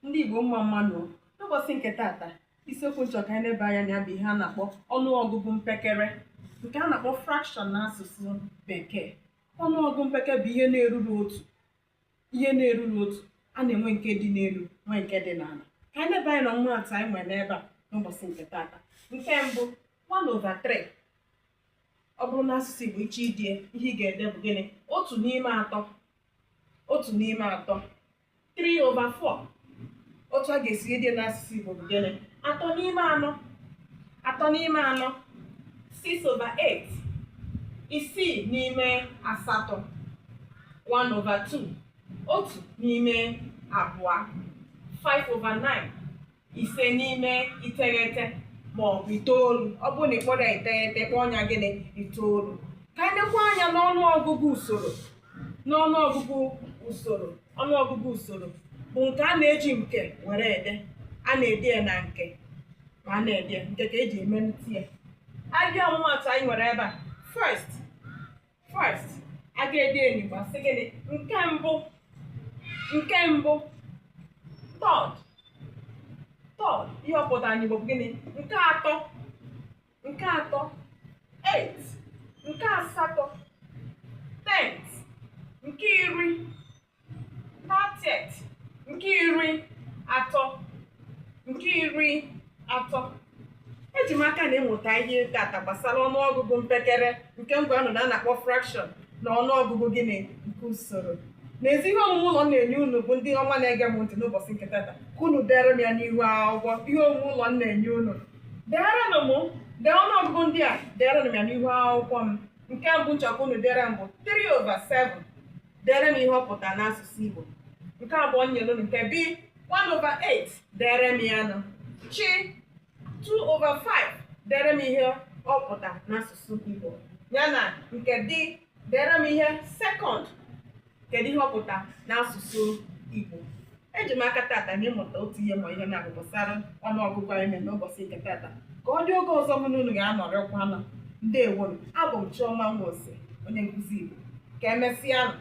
ndị Igbo mma mmanụ. N'ụbọchị nke tata, isiokwu nchọ ka anyị na-ebe anya na ya bụ ihe a na-akpọ ọnụọgụgụ mpekere, nke a na-akpọ fraction n'asụsụ Bekee. Ọnụọgụgụ mpekere bụ ihe na-eruru otu. A na-enwe nke dị n'elu, nwee nke dị n'ala. Ka anyị na-ebe anya na ọmụmatụ anyị nwere n'ebe a n'ụbọchị nke tata. Nke mbụ, 1/3. Ọ bụrụ n'asụsụ Igbo iche idie, ihe ị ga-ede bụ gịnị? 1/3. 3/4. Otu a ga-esi dị n'asụsụ Igbo bụ gịnị? 3/4. 6/8. 6/8. 1/2. 1/2. 5/9. 5/9 ma ọ bụ 9. Ọ bụrụ na ị kpọrọ ya 9, kpọọ ya gịnị? 9. Ka anyị lekwa anya n'ọnụọgụgụ usoro. Ọnụọgụgụ usoro bụ nke a na-eji nke were ede. A na-ede ya na nke ma a na-ede nke ka eji eme ntị ya. Abịa ọmụmatụ anyị nwere ebe a. First, a ga-ede n'Igbo asị gịnị? Nke mbụ. Third, ihe ọ pụtara n'Igbo bụ gịnị? Nke atọ. 8. Nke asatọ. 10th. Nke 10. 30th. Nke 30. Eji m aka na ịmụta ihe tata gbasara ọnụọgụgụ mpekere nke ngwanụ na a na-akpọ fraction na ọnụọgụgụ gịnị nke usoro. N'ezi ihe omume ụlọ na-enye unu bụ ndị ọma na-ege m ntị n'ụbọchị nke tata, ka unu dere m ya n'ihu akwụkwọ. Ihe omume ụlọ na-enye unu, dee ọnụọgụgụ ndị a, deerenụ m ya n'ihu akwụkwọ m. Nke mbụ nchọkwa unu dere m bụ 3/7. Dere m ihe ọ pụtara n'asụsụ Igbo. Nke abụọ nyere unu nke B, 1/8. Dere m ya nụ. Chi, 2/5. Dere m ihe ọ pụtara n'asụsụ Igbo. Ya na nke D, dere m ihe second. Kedu ihe ọ pụtara n'asụsụ Igbo? Eji m aka tata na ịmụta otu ihe ma ihe na-abụ gbasara ọnụọgụgụ anyị mere n'ụbọchị nke tata. Ka ọ dị oge ọzọ mụ na unu ga-anọrịkwanụ. Ndewo. Abụ m Chioma Nwose, onye nkụzi Igbo. Ka emesịa.